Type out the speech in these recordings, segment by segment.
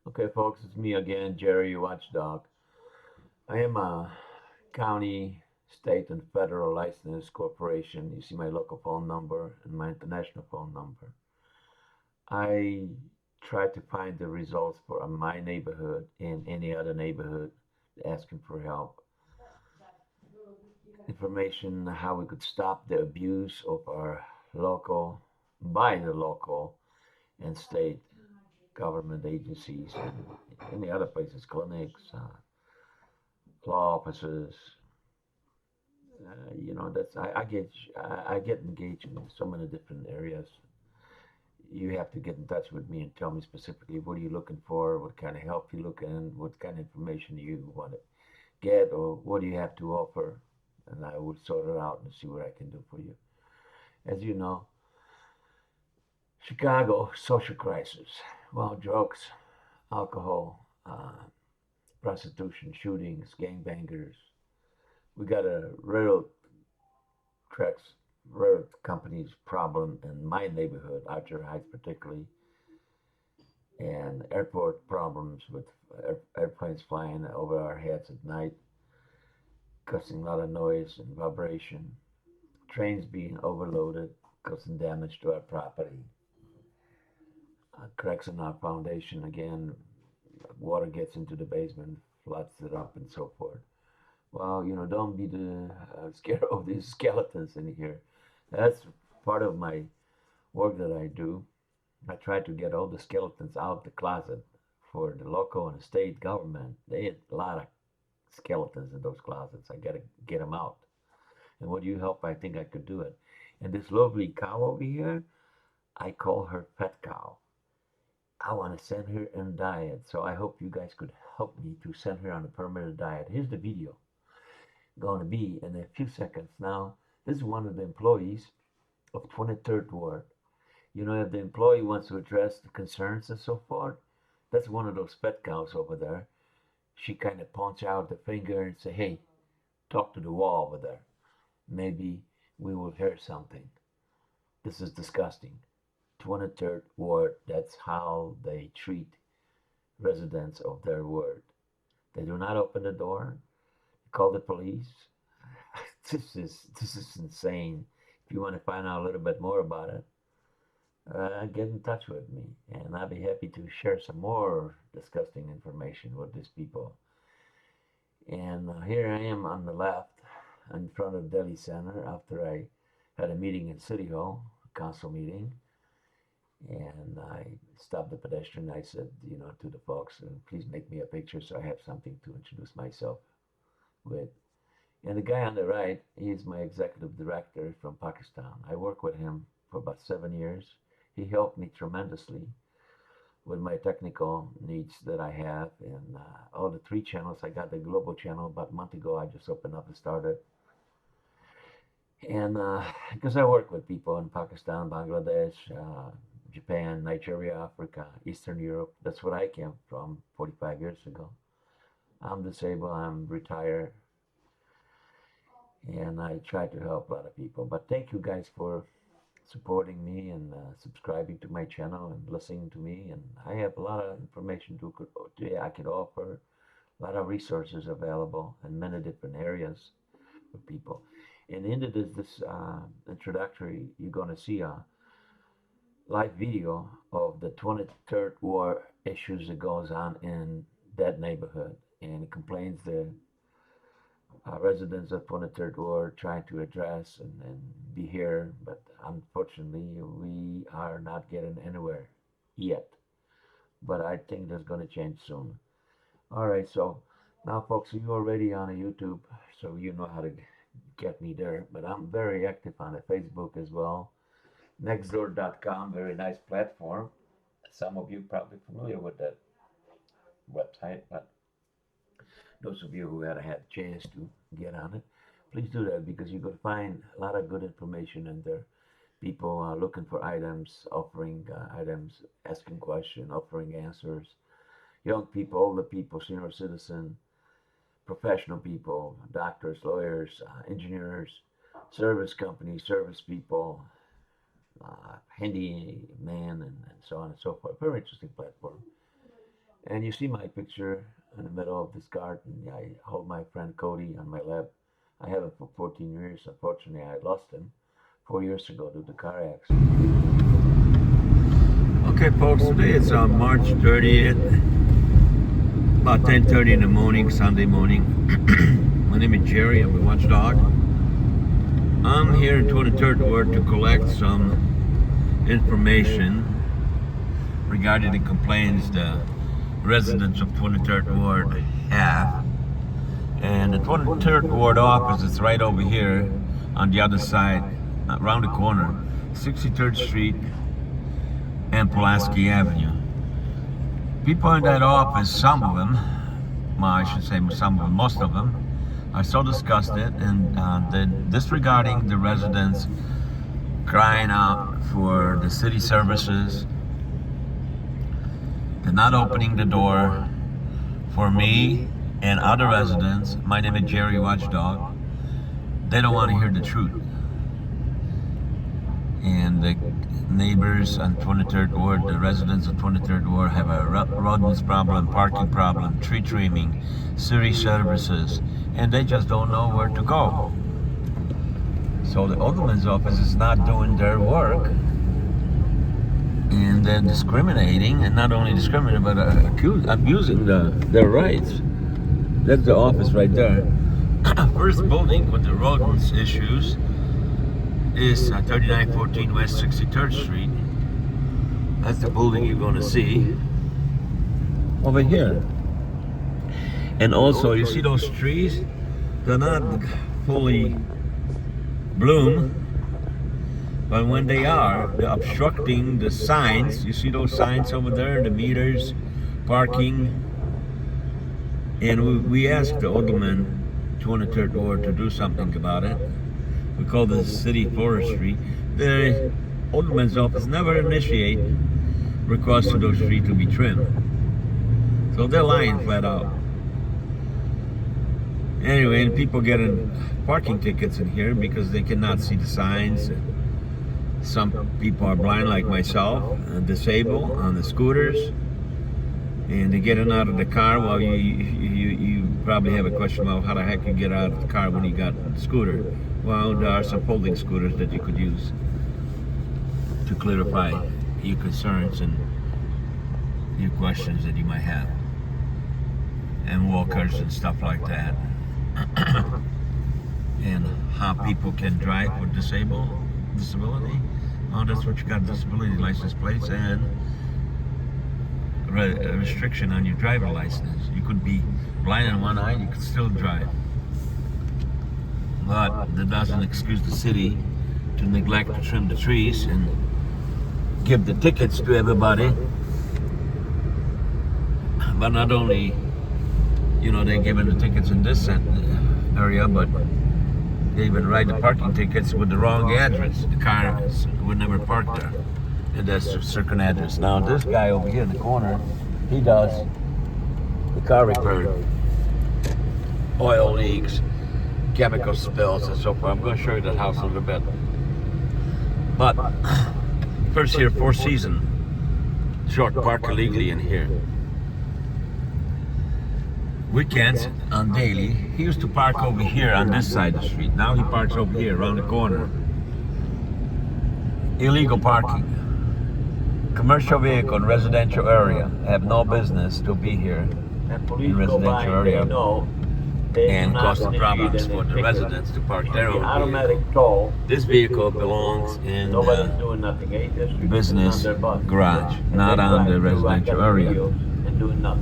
Okay, folks, it's me again, Jerry, your watchdog. I am a county, state, and federal licensed corporation. You see my local phone number and my international phone number. I try to find the results for my neighborhood and any other neighborhood asking for help. Information how we could stop the abuse of our local, by the local and state government agencies and any other places, clinics, law offices. That's I get engaged in so many different areas. You have to get in touch with me and tell me specifically what are you looking for, what kind of help you looking, what kind of information you want to get, or what do you have to offer, and I will sort it out and see what I can do for you. As you know, Chicago social crisis. Well, drugs, alcohol, prostitution, shootings, gangbangers. We got a railroad tracks railroad companies problem in my neighborhood, Archer Heights particularly, and airport problems with airplanes flying over our heads at night, causing a lot of noise and vibration, trains being overloaded, causing damage to our property, cracks in our foundation again, water gets into the basement, floods it up, and so forth. Well, don't be scared of these skeletons in here. That's part of my work that I do. I try to get all the skeletons out the closet for the local and state government. They had a lot of skeletons in those closets. I got to get them out. And with you help, I think I could do it. And this lovely cow over here, I call her Pet Cow. I want to send her on a diet, so I hope you guys could help me to send her on a permanent diet. Here's the video. Going to be in a few seconds now. This is one of the employees of 23rd Ward. If the employee wants to address the concerns and so forth, that's one of those pet cows over there. She kind of points out the finger and say, "Hey, talk to the wall over there. Maybe we will hear something." This is disgusting. 23rd Ward, that's how they treat residents of their ward. They do not open the door, call the police. This is insane. If you want to find out a little bit more about it, get in touch with me, and I'll be happy to share some more disgusting information with these people. And here I am on the left, in front of Delhi Center, after I had a meeting in City Hall, a council meeting, and I stopped the pedestrian. I said, to the folks, please make me a picture so I have something to introduce myself with. And the guy on the right, he's my executive director from Pakistan. I worked with him for about 7 years. He helped me tremendously with my technical needs that I have. And all the three channels, I got the global channel about a month ago. I just opened up and started. And because I work with people in Pakistan, Bangladesh, Japan, Nigeria, Africa, Eastern Europe. That's where I came from 45 years ago. I'm disabled, I'm retired, and I try to help a lot of people. But thank you guys for supporting me and subscribing to my channel and listening to me. And I have a lot of information I could offer, a lot of resources available in many different areas for people. And into this introductory, you're going to see a live video of the 23rd War issues that goes on in that neighborhood, and it complains the residents of 23rd Ward trying to address and be here, but unfortunately we are not getting anywhere yet. But I think that's going to change soon. All right, so now, folks, you're already on a YouTube, so you know how to get me there. But I'm very active on the Facebook as well. Nextdoor.com, very nice platform. Some of you probably familiar with that website, but those of you who haven't had a chance to get on it, please do that because you're going to find a lot of good information in there. People are looking for items, offering items, asking questions, offering answers. Young people, older people, senior citizen, professional people, doctors, lawyers, engineers, service companies, service people, handyman, and so on and so forth. Very interesting platform. And you see my picture in the middle of this garden. I hold my friend Cody on my lap. I have him for 14 years. Unfortunately, I lost him 4 years ago due to car accident. Okay, folks, today it's March 30th, about 10:30 in the morning, Sunday morning. My name is Jerry. I'm a watchdog. I'm here in 23rd Ward to collect some information regarding the complaints the residents of 23rd Ward have. And the 23rd Ward office is right over here on the other side, around the corner, 63rd Street and Pulaski Avenue. People in that office, some of them, well, I should say some of them, most of them, are so disgusted and they're disregarding the residents, crying out for the city services. They're not opening the door for me and other residents. My name is Jerry Watchdog. They don't want to hear the truth. And the neighbors on 23rd Ward, the residents of 23rd Ward have a rodents problem, parking problem, tree trimming, city services, and they just don't know where to go. So the Alderman's office is not doing their work, and they're discriminating, and not only discriminating, but abusing their rights. That's the office right there. First building with the rodents issues is 3914 West 63rd Street. That's the building you're going to see over here. And also, you see those trees? They're not fully bloom, but when they are, they're obstructing the signs. You see those signs over there, the meters, parking. And we asked the Alderman, 23rd Ward, to do something about it. We call this city forestry. The Alderman's office never initiate requests to those trees to be trimmed. So they're lying flat out. Anyway, and people getting parking tickets in here because they cannot see the signs. Some people are blind like myself, disabled on the scooters, and they're getting out of the car. Well, you probably have a question about how the heck you get out of the car when you got a scooter. Well, there are some folding scooters that you could use to clarify your concerns and your questions that you might have, and walkers and stuff like that. And how people can drive with disability. Oh, that's what you got: disability license plates and a restriction on your driver license. You could be blind in one eye, you could still drive. But that doesn't excuse the city to neglect to trim the trees and give the tickets to everybody. But not only, they're giving the tickets in this area, but they even write the parking tickets with the wrong address. The car would never park there. And that's a certain address. Now this guy over here in the corner, he does the car repair, oil leaks, chemical spills, and so forth. I'm going to show you that house a little bit. But first here, Four Seasons, short park illegally in here. Weekends on daily, he used to park over here on this side of the street. Now he parks over here around the corner. Illegal parking. Commercial vehicle in residential area have no business to be here in residential area and causing problems for the residents to park there over here. This vehicle belongs in the business garage, not on the residential area.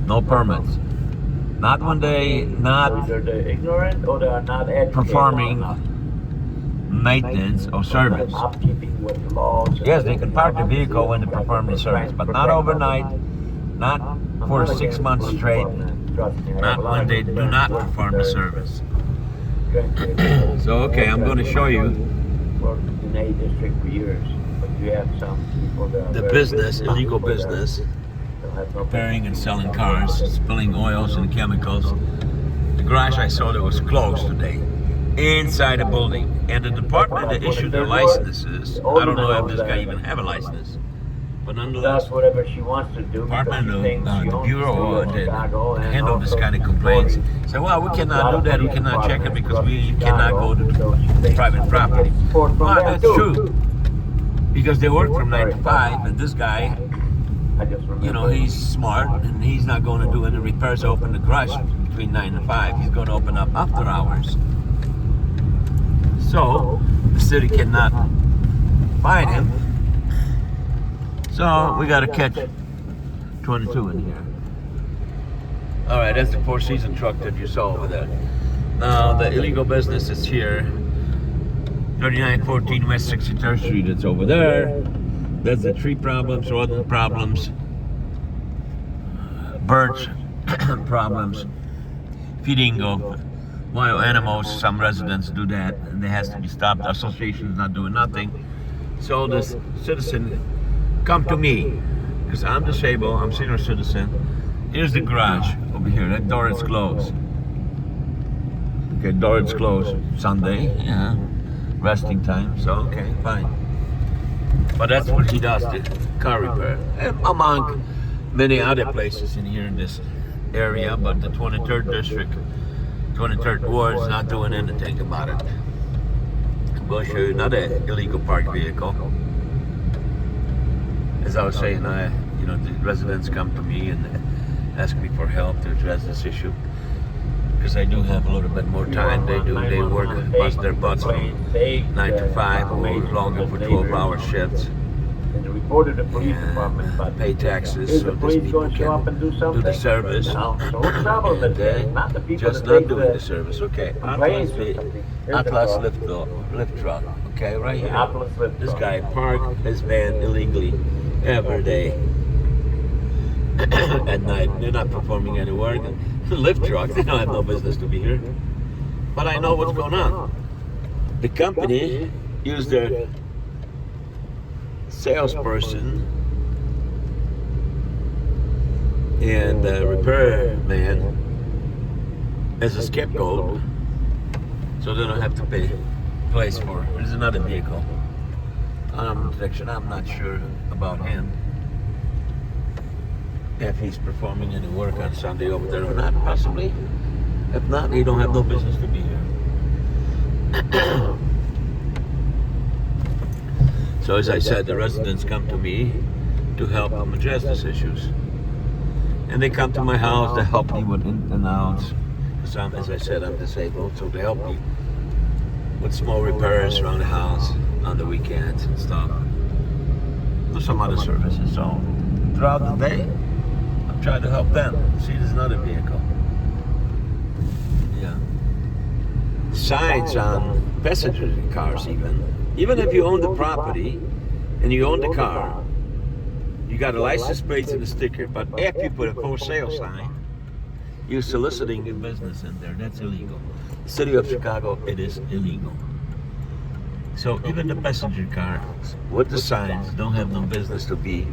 No permits. Not when they not ignorant or they are not performing maintenance or service. Yes, they can park the vehicle when they perform the service, but not overnight, not for 6 months straight, not when they do not perform the service. So, okay, I'm going to show you the business, illegal business, repairing and selling cars, spilling oils and chemicals. The garage I saw that was closed today, inside a building, and the department that issued their licenses, I don't know if this guy even have a license, But nonetheless, does whatever she wants to do because Department she of thinks she the owns Bureau the city of Chicago that and handle this also kind of she's complaints supporting say, well, we a cannot lot do of that, we police cannot check it departments because throughout we cannot Chicago, go to so she thinks private she's property. getting support from Well, them that's too. true. Because they work from 9 Sorry to about 5, and this guy, I just remember. you know, he's smart, and he's not going to do any repairs, open the garage between 9 and 5. He's going to open up after hours. So, the city cannot fine him. So, we got to catch 22 in here. Alright, that's the Four Season truck that you saw over there. Now, the illegal business is here. 3914 West 63rd Street, it's over there. That's the tree problems, rodent problems, birds problems, feeding of wild animals. Some residents do that, and it has to be stopped. The association is not doing nothing. So this citizen come to me, because I'm disabled, I'm senior citizen. Here's the garage over here. That door is closed. Okay, door is closed Sunday, yeah. Resting time, so okay, fine. But that's what he does, the car repair. And among many other places in here in this area, but the 23rd District, 23rd Ward is not doing anything about it. I'm going to show you another illegal parked vehicle. As I was saying, you know, the residents come to me and ask me for help to address this issue. Because I do have a little bit more time. They work, bust their butts from 9 to 5 or longer for 12-hour shifts. And they reported the police department, but Pay taxes is so the these police people going to show up can and do do something? the service. No. So what's the problem And is that not the people just that not take doing the the service. Okay, complaints Atlas, or something. Here's the Atlas truck. lift truck. Okay, right The here. Atlas lift This truck. guy parked his van illegally every day. At night, they're not performing any work. Lift trucks, they don't have no business to be here. But I know what's going on. The company used their salesperson and repair man as a scapegoat, so they don't have to pay place for. There's another vehicle. Protection. I'm not sure about him. If he's performing any work on Sunday over there or not, possibly. If not, he don't have no business to be here. So as I said, the residents come to me to help them address these issues. And they come to my house to help me with in and outs. Because as I said, I'm disabled, so they help me with small repairs around the house on the weekends and stuff. Do some other services. So throughout the day, I'm trying to help them. See, there's another vehicle. Yeah. Signs on passenger cars even if you own the property and you own the car, you got a license plate and a sticker, but if you put a for sale sign, you're soliciting your business in there. That's illegal. The city of Chicago, it is illegal. So even the passenger cars with the signs don't have no business to be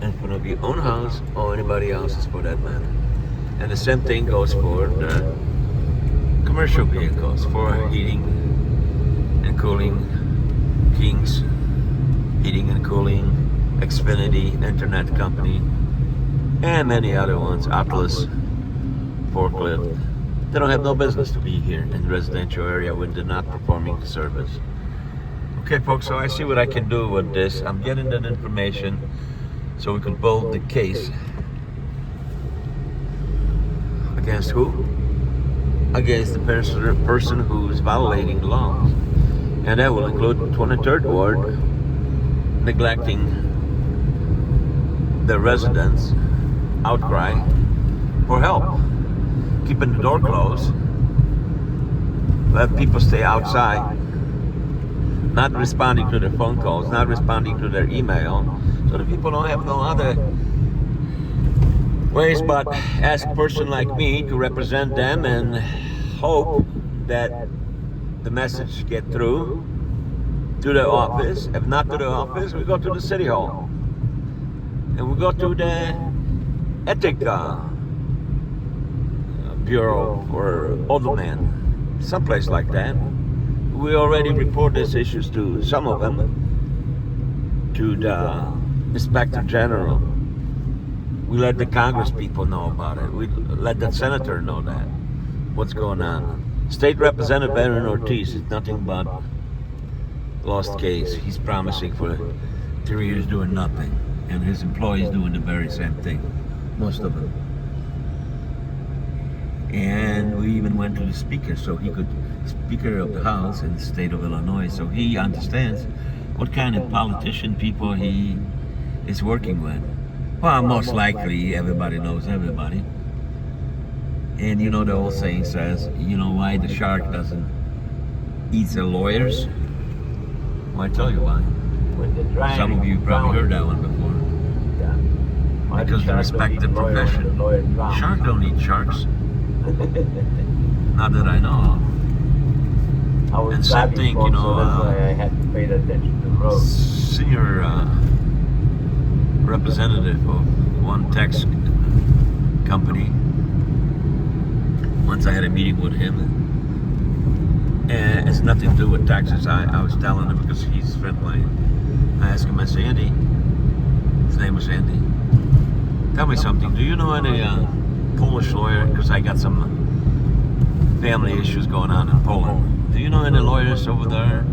in front of your own house or anybody else's for that matter. And the same thing goes for the commercial vehicles, for heating and cooling, King's Heating and Cooling, Xfinity Internet Company, and many other ones, Atlas, Forklift. They don't have no business to be here in the residential area when they're not performing the service. Okay, folks, so I see what I can do with this. I'm getting that information so we can build the case. Against who? Against the person who's violating the laws. And that will include 23rd Ward neglecting the residents' outcry for help. Keeping the door closed. Let people stay outside. Not responding to their phone calls, not responding to their email. So the people don't have no other ways but ask a person like me to represent them and hope that the message get through to the office. If not to the office, we go to the city hall. And we go to the ethic bureau or alderman, someplace like that. We already report these issues to some of them, to the Inspector General. We let the Congress people know about it. We let the senator know that. What's going on. State Representative Aaron Ortiz is nothing but lost case. He's promising for 3 years doing nothing. And his employees doing the very same thing. Most of them. And we even went to the speaker, so he could, Speaker of the House in the state of Illinois, so he understands what kind of politician people he is working with. Well, most likely everybody knows everybody. And you know the old saying says, you know why the shark doesn't eat the lawyers? Well, I tell you why. Some of you probably heard that one before. Yeah. Because they respect the profession. Shark don't eat sharks. Not that I know of. And same thing, you know, so that's why I had to pay attention to the road. Senior representative of one tax company. Once I had a meeting with him, and it's nothing to do with taxes. I was telling him because he's a friend of mine. I asked him, I said, Andy, his name was Andy, tell me something. Do you know any Polish lawyer? Because I got some family issues going on in Poland. Do you know any lawyers over there?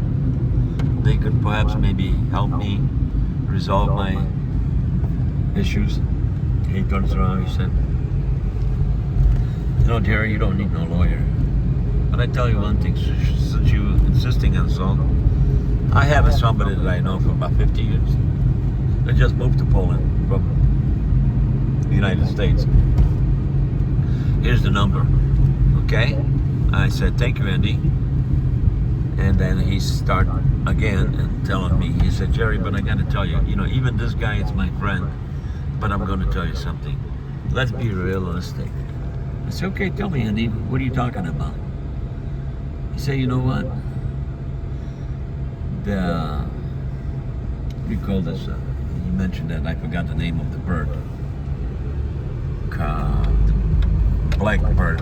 They could perhaps maybe help me resolve my issues. He turns around, he said, you know, Jerry, you don't need no lawyer. But I tell you one thing, since you insisting on so, I have somebody that I know for about 50 years. They just moved to Poland from the United States. Here's the number, okay? I said, thank you, Andy. And then he started again and telling me, he said, Jerry, but I gotta tell you, you know, even this guy is my friend, but I'm gonna tell you something. Let's be realistic. I said, okay, tell me, Andy, what are you talking about? He said, you know what? What do you call this? You mentioned that, I forgot the name of the bird. Black bird.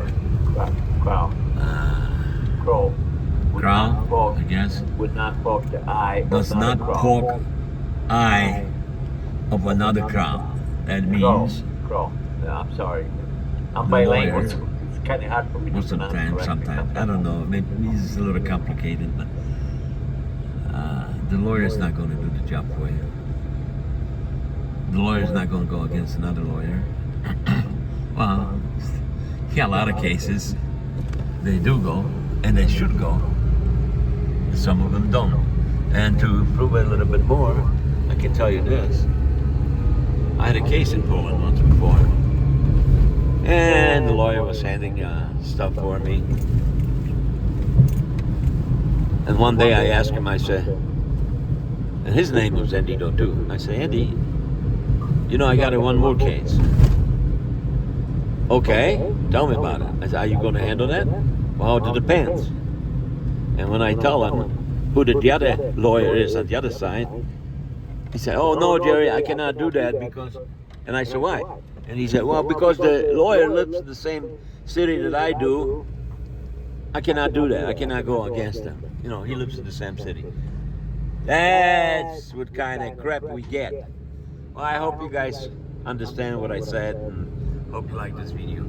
Crow. Crow. Crow, I guess. Would not poke the eye. Does not poke eye of another crow. That means... Crow. Yeah, I'm sorry. I'm The bilingual. lawyer. It's kind of hard for me to Most of the pronounce time, correctly sometimes. I don't know. Maybe it's a little complicated, but the lawyer's not going to do the job for you. The lawyer's not going to go against another lawyer. Well, yeah, a lot of cases they do go, and they should go. Some of them don't. And to prove it a little bit more, I can tell you this. I had a case in Poland once before. And the lawyer was handing stuff for me. And one day I asked him, I said, and his name was Andy too. I said, Andy, you know, I got one more case. Okay, tell me about it. I said, are you going to handle that? Well, it depends. And when I tell him who the other lawyer is on the other side, he said, oh no, Jerry, I cannot do that because, and I said, why? And he said, well, because the lawyer lives in the same city that I do, I cannot do that. I cannot go against him. You know, he lives in the same city. That's what kind of crap we get. Well, I hope you guys understand what I said and hope you like this video.